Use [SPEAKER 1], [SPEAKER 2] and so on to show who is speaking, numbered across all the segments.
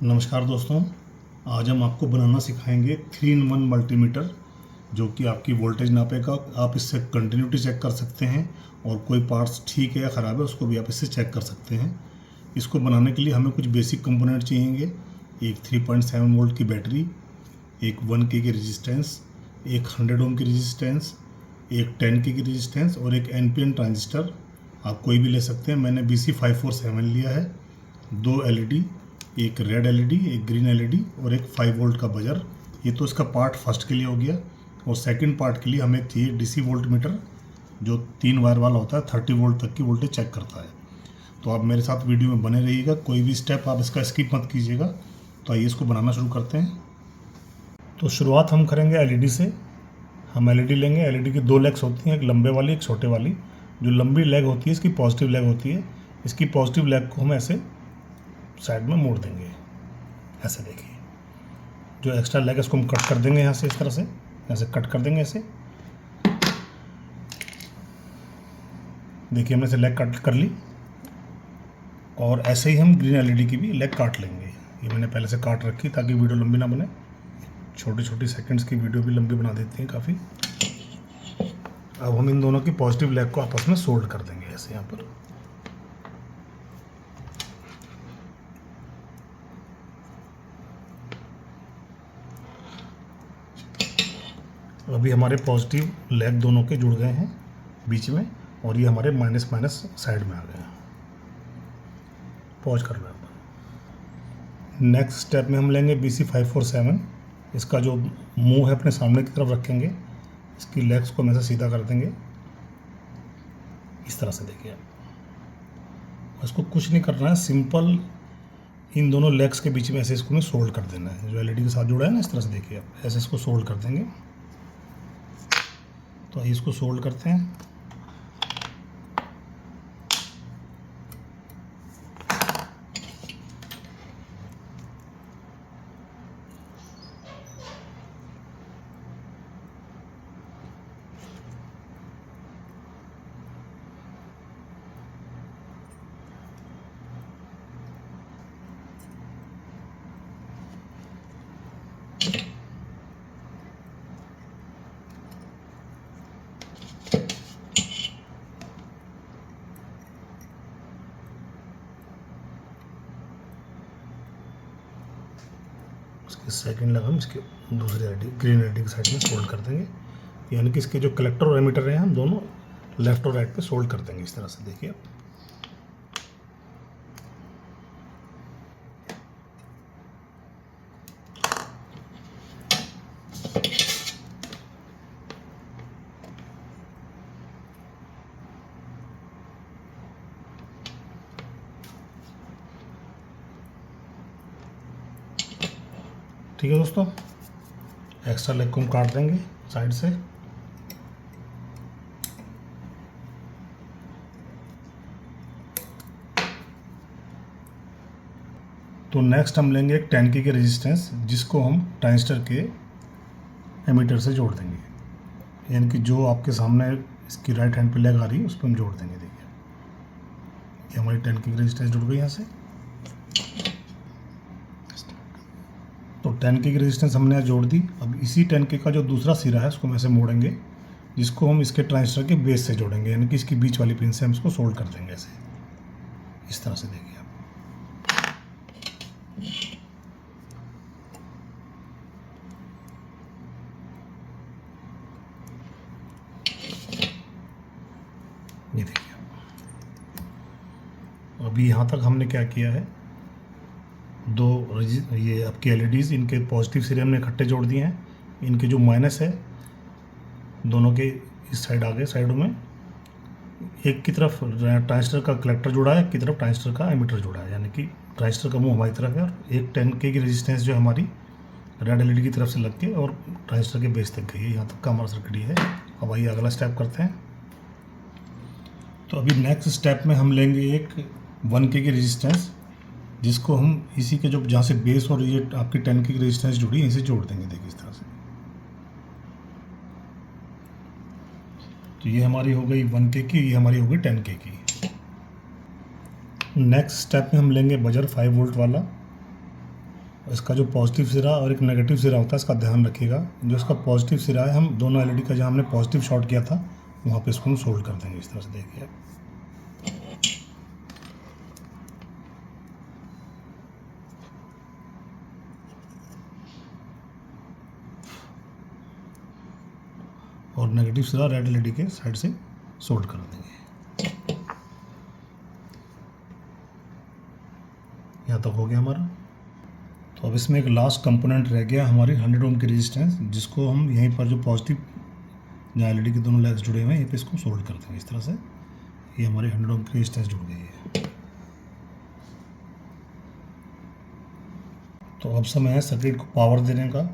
[SPEAKER 1] नमस्कार दोस्तों, आज हम आपको बनाना सिखाएंगे 3-in-1 मल्टीमीटर जो कि आपकी वोल्टेज नापेगा। आप इससे कंटिन्यूटी चेक कर सकते हैं और कोई पार्ट्स ठीक है या ख़राब है उसको भी आप इससे चेक कर सकते हैं। इसको बनाने के लिए हमें कुछ बेसिक कंपोनेंट चाहिए। एक 3.7 वोल्ट की बैटरी, एक 1K की रेजिस्टेंस, एक 100 ओम की रेजिस्टेंस, एक 10K की रेजिस्टेंस और एक NPN ट्रांजिस्टर। आप कोई भी ले सकते हैं। मैंने BC547 लिया है। 2 LED, एक रेड LED, एक ग्रीन LED और एक 5 वोल्ट का बजर। ये तो इसका पार्ट फर्स्ट के लिए हो गया। और सेकंड पार्ट के लिए हमें चाहिए DC वोल्ट मीटर जो 3 वायर वाला होता है, 30 वोल्ट तक की वोल्टेज चेक करता है। तो आप मेरे साथ वीडियो में बने रहिएगा, कोई भी स्टेप आप इसका स्किप मत कीजिएगा। तो आइए इसको बनाना शुरू करते हैं। तो शुरुआत हम करेंगे LED से। हम LED लेंगे। LED की 2 लेग्स होती हैं, एक लंबे वाली एक छोटे वाली। जो लंबी लेग होती है इसकी पॉजिटिव लेग होती है। इसकी पॉजिटिव लेग को हम ऐसे साइड में मोड़ देंगे। ऐसे देखिए, जो एक्स्ट्रा लेग है इसको हम कट कर देंगे यहाँ से, इस तरह से ऐसे कट कर देंगे। ऐसे देखिए, हमने से लेग कट कर ली। और ऐसे ही हम ग्रीन LED की भी लेग काट लेंगे। ये मैंने पहले से काट रखी ताकि वीडियो लंबी ना बने। छोटी छोटी सेकंड्स की वीडियो भी लंबी बना देती हैं काफ़ी। अब हम इन दोनों की पॉजिटिव लेग को आपस में सोल्ड कर देंगे ऐसे यहाँ पर। अभी हमारे पॉजिटिव लेग दोनों के जुड़ गए हैं बीच में, और ये हमारे माइनस माइनस साइड में आ गए हैं। पॉज कर रहे हैं। नेक्स्ट स्टेप में हम लेंगे BC547। इसका जो मुंह है अपने सामने की तरफ रखेंगे। इसकी लेग्स को हम ऐसे सीधा कर देंगे इस तरह से। देखिए, आप इसको कुछ नहीं करना है, सिंपल इन दोनों लेग्स के बीच में ऐसे इसको सोल्ड कर देना है। जो LED के साथ जुड़ा है ना, इस तरह से देखिए आप ऐसे इसको सोल्ड कर देंगे। तो आइए इसको सोल्ड करते हैं। सेकंड लेग हम इसके दूसरे LED ग्रीन LED की साइड में सोल्ड कर देंगे। यानी कि इसके जो कलेक्टर और एमीटर हैं हम दोनों लेफ्ट और राइट पे सोल्ड कर देंगे इस तरह से। देखिए आप, ठीक है दोस्तों। एक्स्ट्रा लेग को हम काट देंगे साइड से। तो नेक्स्ट हम लेंगे एक 10K की रेजिस्टेंस, जिसको हम ट्रांजिस्टर के एमीटर से जोड़ देंगे। यानी कि जो आपके सामने इसकी राइट हैंड पे लेग आ रही है उस पर हम जोड़ देंगे। देखिए, ये हमारी 10K की रेजिस्टेंस जुड़ गई यहाँ से। तो 10K की रेजिस्टेंस हमने यहाँ जोड़ दी। अब इसी 10K का जो दूसरा सिरा है उसको हम ऐसे मोड़ेंगे, जिसको हम इसके ट्रांजिस्टर के बेस से जोड़ेंगे। यानी कि इसकी बीच वाली पिन से हम इसको सोल्ड कर देंगे ऐसे, इस तरह से। देखिए आप, ये देखिए। अभी यहाँ तक हमने क्या किया है, ये आपकी LEDs, इनके पॉजिटिव सिरे हमने इकट्ठे जोड़ दिए हैं। इनके जो माइनस है दोनों के इस साइड आ गए साइडों में। एक की तरफ ट्रांजिस्टर का कलेक्टर जुड़ा है, एक की तरफ ट्रांजिस्टर का एमीटर जुड़ा है। यानी कि ट्रांजिस्टर का मुंह हमारी तरफ है और एक 10K की रेजिस्टेंस जो हमारी रेड LED की तरफ से लग के और ट्रांजिस्टर के बेस तक गई है। यहाँ तक का हमारा सर्किट ये है। अब आइए अगला स्टेप करते हैं। तो अभी नेक्स्ट स्टेप में हम लेंगे एक 1K की रेजिस्टेंस, जिसको हम इसी के जो जहाँ से बेस और ये आपकी 10K की रेजिस्टेंस जुड़ी है इसे जोड़ देंगे। देखिए इस तरह से। तो ये हमारी हो गई 1K की, ये हमारी हो गई 10K की। नेक्स्ट स्टेप में हम लेंगे बजर 5 वोल्ट वाला। इसका जो पॉजिटिव सिरा और एक नेगेटिव सिरा होता है इसका ध्यान रखिएगा। जो इसका पॉजिटिव सिरा है, हम दोनों एलईडी का जहाँ हमने पॉजिटिव शॉर्ट किया था वहाँ पे इसको हम सोल्ड कर देंगे इस तरह से, देखिए। और नेगेटिव सिरा रेड एलईडी के साइड से सोल्ड कर देंगे। यहाँ तक हो गया हमारा। तो अब इसमें एक लास्ट कंपोनेंट रह गया हमारी 100 ओम की रेजिस्टेंस, जिसको हम यहीं पर जो पॉजिटिव जहाँ एलईडी के दोनों लेग्स जुड़े हुए हैं यहीं पे इसको सोल्ड कर देंगे इस तरह से। ये हमारी 100 ओम की रेजिस्टेंस जुड़ गई है। तो अब समय है सर्किट को पावर देने का।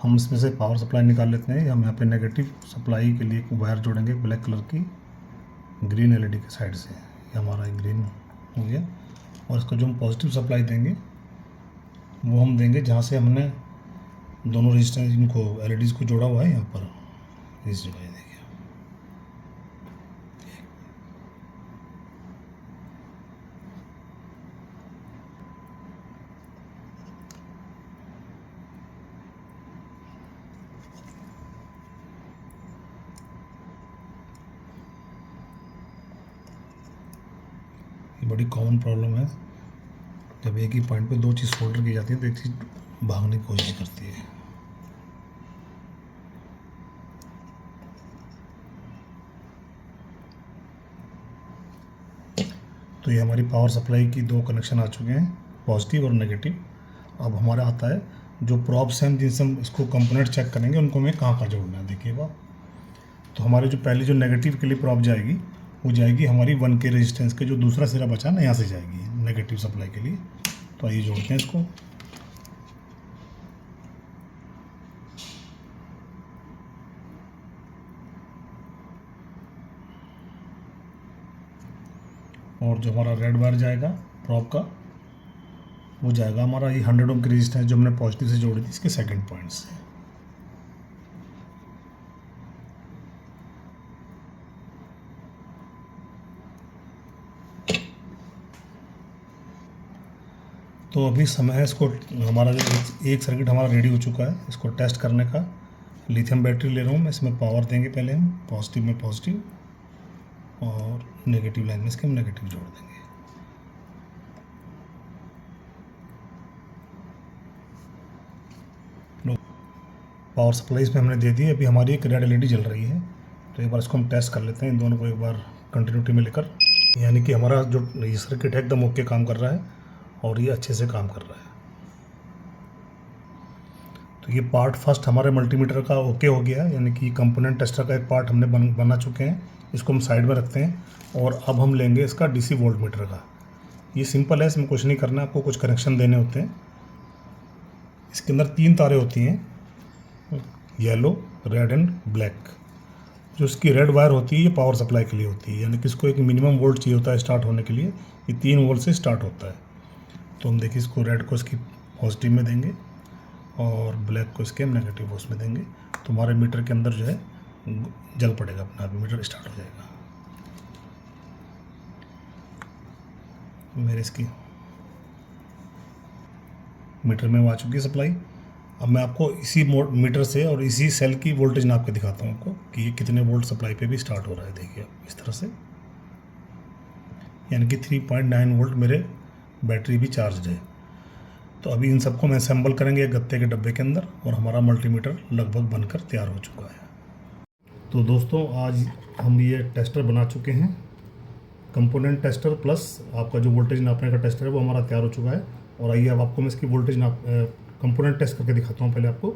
[SPEAKER 1] हम इसमें से पावर सप्लाई निकाल लेते हैं। हम यहाँ पे नेगेटिव सप्लाई के लिए एक वायर जोड़ेंगे ब्लैक कलर की ग्रीन एलईडी के साइड से। ये हमारा ग्रीन हो गया। और इसको जो हम पॉजिटिव सप्लाई देंगे वो हम देंगे जहाँ से हमने दोनों रेजिस्टेंस इनको एलईडीज़ को जोड़ा हुआ है, यहाँ पर इस जगह देखिए। ये बड़ी कॉमन प्रॉब्लम है, जब एक ही पॉइंट पे दो चीज़ सोल्डर की जाती है तो एक चीज़ भागने की कोशिश करती है। तो ये हमारी पावर सप्लाई की दो कनेक्शन आ चुके हैं, पॉजिटिव और नेगेटिव। अब हमारा आता है जो प्रॉब्स हैं जिनसे हम इसको कंपोनेंट चेक करेंगे उनको हमें कहाँ कहाँ जोड़ना है, देखिएगा। तो हमारे जो पहले जो नेगेटिव के लिए प्रॉब जाएगी वो जाएगी हमारी 1K रेजिस्टेंस के जो दूसरा सिरा बचा ना, यहाँ से जाएगी नेगेटिव सप्लाई के लिए। तो आइए जोड़ते हैं इसको। और जो हमारा रेड वायर जाएगा प्रॉब का वो जाएगा हमारा ये 100 ओम की रेजिस्टेंस जो हमने पॉजिटिव से जोड़ी थी इसके सेकंड पॉइंट से। तो अभी समय है इसको, हमारा जो एक सर्किट हमारा रेडी हो चुका है इसको टेस्ट करने का। लिथियम बैटरी ले रहा हूँ मैं, इसमें पावर देंगे पहले हम, पॉजिटिव में पॉजिटिव और नेगेटिव लाइन में इसके हम नेगेटिव जोड़ देंगे। पावर सप्लाई इसमें हमने दे दी। अभी हमारी एक रेड एलईडी जल रही है, तो एक बार इसको हम टेस्ट कर लेते हैं इन दोनों को एक बार कंटिन्यूटी में लेकर। यानी कि हमारा जो ये सर्किट है एकदम ओके काम कर रहा है और ये अच्छे से काम कर रहा है। तो ये पार्ट फर्स्ट हमारे मल्टीमीटर का ओके हो गया है, यानी कि कंपोनेंट टेस्टर का एक पार्ट हमने बना चुके हैं। इसको हम साइड में रखते हैं और अब हम लेंगे इसका डीसी वोल्ट मीटर का। ये सिंपल है, इसमें कुछ नहीं करना है, आपको कुछ कनेक्शन देने होते हैं। इसके अंदर 3 तारें होती हैं, येलो, रेड एंड ब्लैक। जो इसकी रेड वायर होती है ये पावर सप्लाई के लिए होती है, यानी कि इसको एक मिनिमम वोल्ट चाहिए होता है स्टार्ट होने के लिए। ये 3 वोल्ट से स्टार्ट होता है। तो हम देखिए इसको रेड को इसकी पॉजिटिव में देंगे और ब्लैक को इसके हम नेगेटिव उसमें देंगे, तो हमारे मीटर के अंदर जो है जल पड़ेगा, अपना मीटर स्टार्ट हो जाएगा। मेरे इसकी मीटर में आ चुकी है सप्लाई। अब मैं आपको इसी मीटर से और इसी सेल की वोल्टेज नाप के दिखाता हूँ आपको कि ये कितने वोल्ट सप्लाई पे भी स्टार्ट हो रहा है। देखिए इस तरह से, यानी कि 3.9 वोल्ट मेरे बैटरी भी चार्ज है। तो अभी इन सबको मैं असेंबल करेंगे एक गत्ते के डब्बे के अंदर और हमारा मल्टीमीटर लगभग बनकर तैयार हो चुका है। तो दोस्तों आज हम ये टेस्टर बना चुके हैं, कंपोनेंट टेस्टर प्लस आपका जो वोल्टेज नापने का टेस्टर है वो हमारा तैयार हो चुका है। और आइए अब आपको मैं इसकी वोल्टेज कंपोनेंट टेस्ट करके दिखाता हूँ। पहले आपको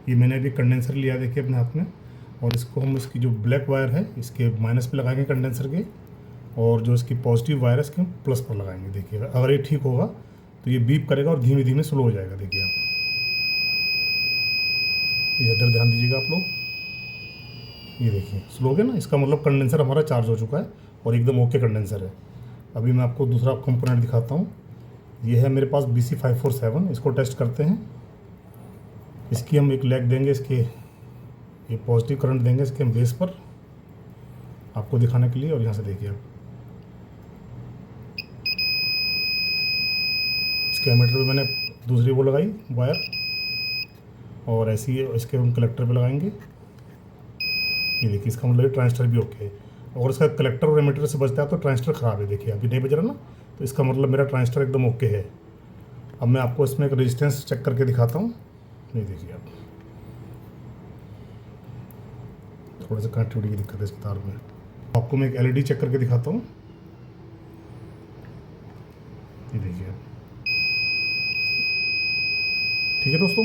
[SPEAKER 1] ये मैंने अभी कंडेंसर लिया, देखिए अपने हाथ में, और इसको हम इसकी जो ब्लैक वायर है इसके माइनस पे लगाएंगे कंडेंसर के, और जो इसकी पॉजिटिव वायर है इसके हम प्लस पर लगाएंगे। देखिएगा अगर ये ठीक होगा तो ये बीप करेगा और धीमे धीमे स्लो हो जाएगा। देखिए आप ये इधर ध्यान दीजिएगा आप लोग, ये देखिए स्लो हो गया ना, इसका मतलब कंडेंसर हमारा चार्ज हो चुका है और एकदम ओके कंडेंसर है। अभी मैं आपको दूसरा कंपोनेंट दिखाता हूँ। ये है मेरे पास BC547, इसको टेस्ट करते हैं। इसकी हम एक लेग देंगे, इसके ये पॉजिटिव करंट देंगे इसके हम बेस पर आपको दिखाने के लिए। और यहाँ से देखिए आप इसके एमीटर पे मैंने दूसरी वो लगाई वायर, और ऐसे ही इसके हम कलेक्टर पे लगाएंगे। ये देखिए, इसका मतलब ट्रांजिस्टर भी ओके है। अगर इसका कलेक्टर और एमीटर से बचता है तो ट्रांजिस्टर ख़राब है, देखिए अभी नहीं बज रहा ना, तो इसका मतलब मेरा ट्रांजिस्टर एकदम ओके है। अब मैं आपको इसमें एक रेजिस्टेंस चेक करके दिखाता हूँ। नहीं, देखिए आप, थोड़ा सा कनेक्टिविटी की दिक्कत है इसके तार में। आपको मैं एक एलईडी चेक करके दिखाता हूँ। ये देखिए, ठीक है दोस्तों।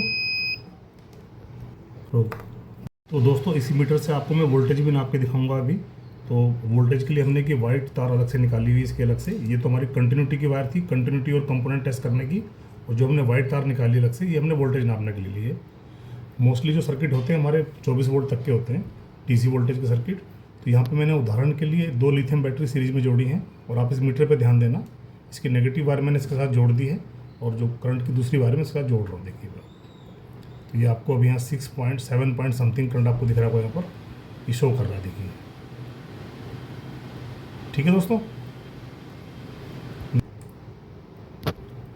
[SPEAKER 1] तो दोस्तों इसी मीटर से आपको मैं वोल्टेज भी नाप के दिखाऊंगा अभी। तो वोल्टेज के लिए हमने कि वाइट तार अलग से निकाली हुई इसके अलग से। ये तो हमारी कंटिन्यूटी की वायर थी, कंटिन्यूटी और कंपोनेंट टेस्ट करने की। और जो हमने वाइट तार निकाली अलग से, ये हमने वोल्टेज नापने के लिए लिए। मोस्टली जो सर्किट होते हैं हमारे 24 वोल्ट तक के होते हैं, डीसी वोल्टेज के सर्किट। तो यहाँ पे मैंने उदाहरण के लिए 2 लिथियम बैटरी सीरीज में जोड़ी हैं, और आप इस मीटर पे ध्यान देना। इसकी नेगेटिव वायर मैंने इसके साथ जोड़ दी है, और जो करंट की दूसरी वायर में इसके साथ जोड़ रहा हूँ, देखिए। तो ये आपको अभी यहाँ 6.7 पॉइंट समथिंग करंट आपको दिख रहा होगा, यहाँ पर ये शो कर रहा है, देखिए। ठीक है दोस्तों,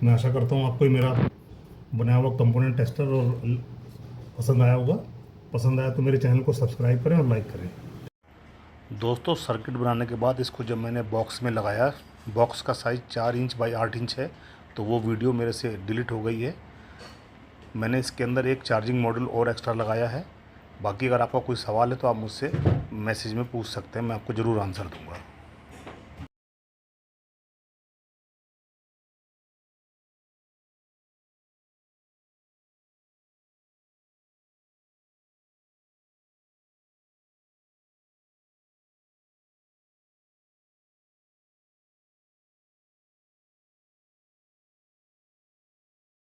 [SPEAKER 1] मैं आशा करता हूँ आपको मेरा बनाया हुआ कंपोनेंट टेस्टर और पसंद आया होगा। पसंद आया तो मेरे चैनल को सब्सक्राइब करें और लाइक करें। दोस्तों सर्किट बनाने के बाद इसको जब मैंने बॉक्स में लगाया, बॉक्स का साइज़ 4 इंच बाई 8 इंच है, तो वो वीडियो मेरे से डिलीट हो गई है। मैंने इसके अंदर एक चार्जिंग मॉड्यूल और एक्स्ट्रा लगाया है। बाकी अगर आपका कोई सवाल है तो आप मुझसे मैसेज में पूछ सकते हैं, मैं आपको ज़रूर आंसर दूंगा।